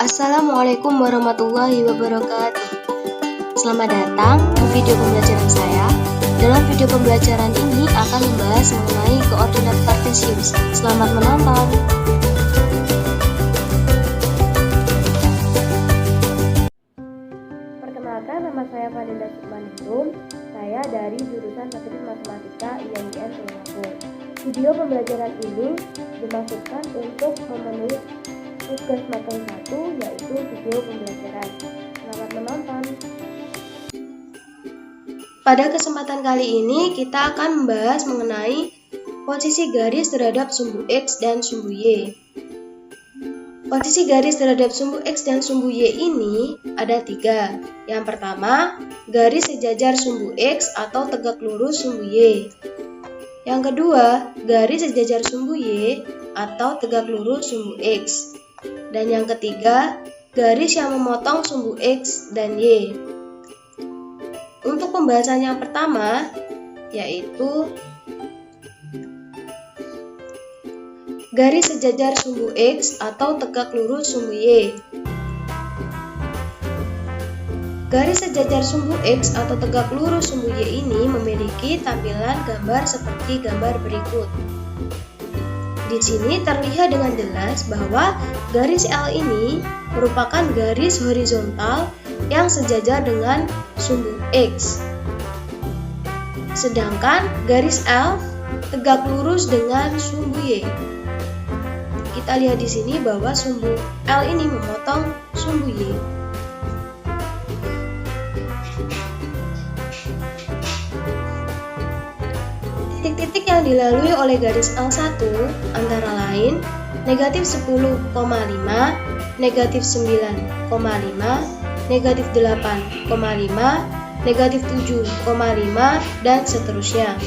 Assalamualaikum warahmatullahi wabarakatuh. Selamat datang di video pembelajaran saya. Dalam video pembelajaran ini akan membahas mengenai koordinat kartesius. Selamat menonton. Perkenalkan, nama saya Fadila Sukmaningrum. Saya dari jurusan Sains Matematika IAIN Tulungagung. Video pembelajaran ini dimaksudkan untuk memenuhi tugas materi 1, yaitu video pembelajaran. Selamat menonton. Pada kesempatan kali ini kita akan membahas mengenai posisi garis terhadap sumbu X dan sumbu Y. Posisi garis terhadap sumbu X dan sumbu Y ini ada 3. Yang pertama, garis sejajar sumbu X atau tegak lurus sumbu Y. Yang kedua, garis sejajar sumbu Y atau tegak lurus sumbu X. Dan yang ketiga, garis yang memotong sumbu X dan Y. Untuk pembahasan yang pertama, yaitu garis sejajar sumbu X atau tegak lurus sumbu Y. Garis sejajar sumbu X atau tegak lurus sumbu Y ini memiliki tampilan gambar seperti gambar berikut. Di sini terlihat dengan jelas bahwa garis L ini merupakan garis horizontal yang sejajar dengan sumbu X. Sedangkan garis L tegak lurus dengan sumbu Y. Kita lihat di sini bahwa sumbu L ini memotong sumbu Y. Titik-titik yang dilalui oleh garis L1 antara lain negatif 10,5, negatif 9,5, negatif 8,5, negatif 7,5, dan seterusnya.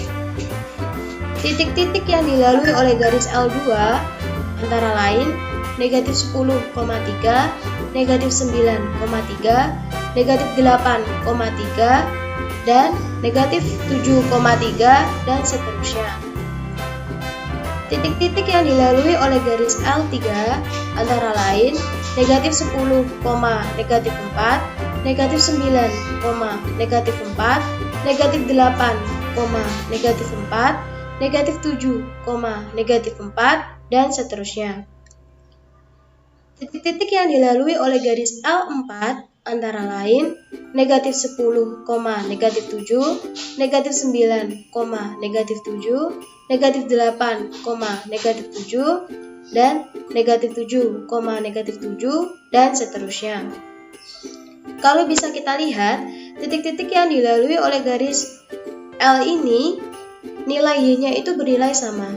Titik-titik yang dilalui oleh garis L2 antara lain negatif 10,3, negatif 9,3, negatif 8,3, dan negatif 7,3, dan seterusnya. Titik-titik yang dilalui oleh garis L3 antara lain negatif 10, negatif 4, negatif 9, negatif 4, negatif 8, negatif 4, negatif 7, negatif 4, dan seterusnya. Titik-titik yang dilalui oleh garis L4 antara lain negatif 10, negatif 7, negatif 9, negatif 7, negatif 8, negatif 7, dan negatif 7, negatif 7, dan seterusnya. Kalau bisa kita lihat, titik-titik yang dilalui oleh garis L ini, nilai Y-nya itu bernilai sama.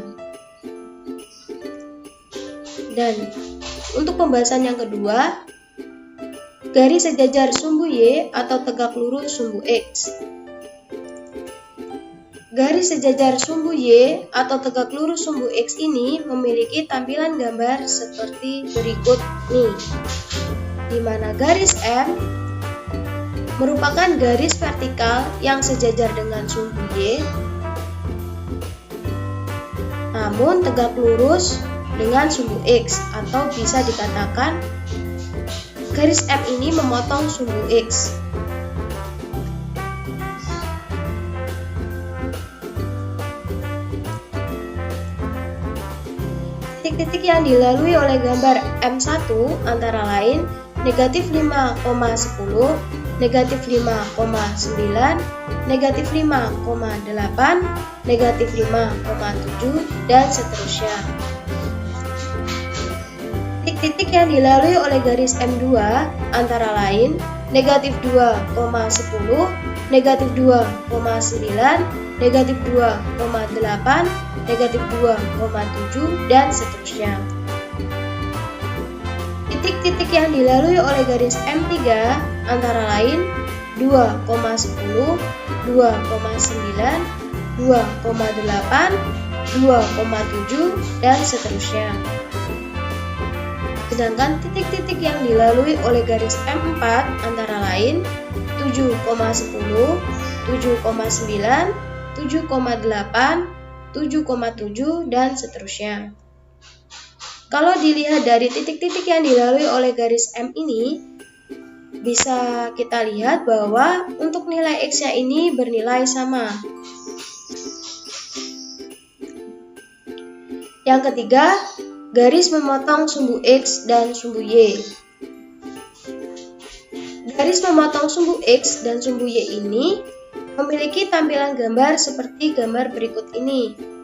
Dan untuk pembahasan yang kedua, garis sejajar sumbu Y atau tegak lurus sumbu X. Garis sejajar sumbu Y atau tegak lurus sumbu X ini memiliki tampilan gambar seperti berikut nih. Di mana garis M merupakan garis vertikal yang sejajar dengan sumbu Y, namun tegak lurus dengan sumbu X, atau bisa dikatakan garis M ini memotong sumbu X. Titik-titik yang dilalui oleh gambar M1 antara lain negatif 5,10, negatif 5,9, negatif 5,8, negatif 5,7, dan seterusnya. Titik-titik yang dilalui oleh garis M2 antara lain negatif 2,10, negatif 2,9, negatif 2,8, negatif 2,7, dan seterusnya. Titik-titik yang dilalui oleh garis M3 antara lain 2,10, 2,9, 2,8, 2,7, dan seterusnya. Sedangkan titik-titik yang dilalui oleh garis M4 antara lain 7,10, 7,9, 7,8, 7,7, dan seterusnya. Kalau dilihat dari titik-titik yang dilalui oleh garis M ini, bisa kita lihat bahwa untuk nilai X-nya ini bernilai sama. Yang ketiga, garis memotong sumbu X dan sumbu Y. Garis memotong sumbu X dan sumbu Y ini memiliki tampilan gambar seperti gambar berikut ini.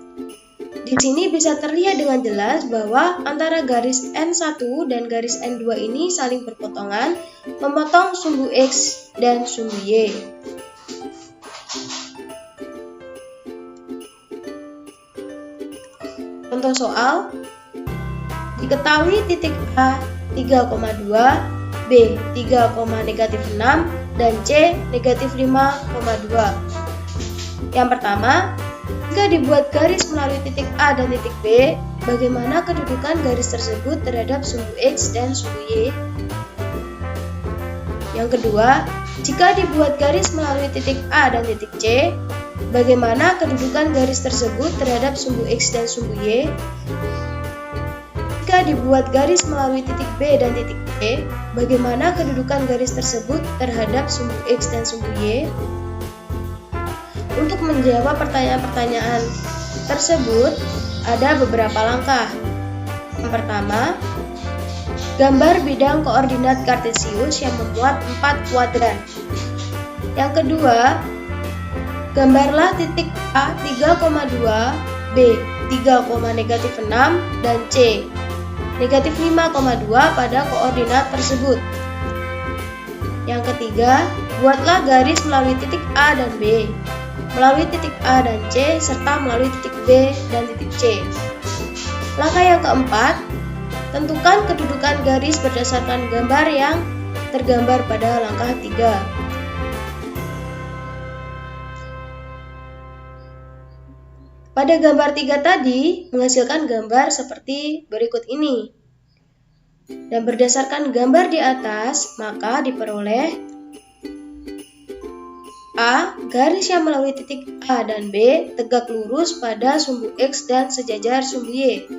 Di sini bisa terlihat dengan jelas bahwa antara garis N1 dan garis N2 ini saling berpotongan, memotong sumbu X dan sumbu Y. Contoh soal, diketahui titik A 3,2, B 3,-6, dan C negatif 5,2. Yang pertama, jika dibuat garis melalui titik A dan titik B, bagaimana kedudukan garis tersebut terhadap sumbu X dan sumbu Y? Yang kedua, jika dibuat garis melalui titik A dan titik C, bagaimana kedudukan garis tersebut terhadap sumbu X dan sumbu Y? Jika dibuat garis melalui titik B dan titik C, bagaimana kedudukan garis tersebut terhadap sumbu X dan sumbu Y? Untuk menjawab pertanyaan-pertanyaan tersebut, ada beberapa langkah. Yang pertama, gambar bidang koordinat kartesius yang memuat 4 kuadran. Yang kedua, gambarlah titik A 3,2, B 3,-6, dan C negatif 5,2 pada koordinat tersebut. Yang ketiga, buatlah garis melalui titik A dan B, melalui titik A dan C, serta melalui titik B dan titik C. Langkah yang keempat, tentukan kedudukan garis berdasarkan gambar yang tergambar pada langkah 3. Pada gambar 3 tadi menghasilkan gambar seperti berikut ini. Dan berdasarkan gambar di atas, maka diperoleh A. Garis yang melalui titik A dan B tegak lurus pada sumbu X dan sejajar sumbu Y.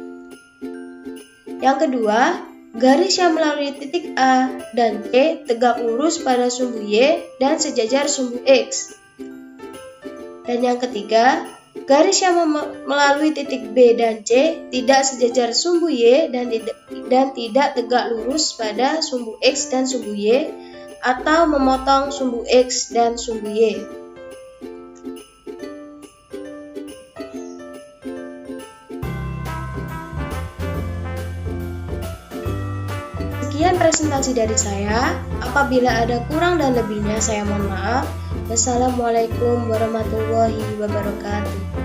Yang kedua, garis yang melalui titik A dan C tegak lurus pada sumbu Y dan sejajar sumbu X. Dan yang ketiga, garis yang melalui titik B dan C tidak sejajar sumbu Y dan tidak tegak lurus pada sumbu X dan sumbu Y, atau memotong sumbu X dan sumbu Y. Sekian presentasi dari saya. Apabila ada kurang dan lebihnya saya mohon maaf. Wassalamualaikum warahmatullahi wabarakatuh.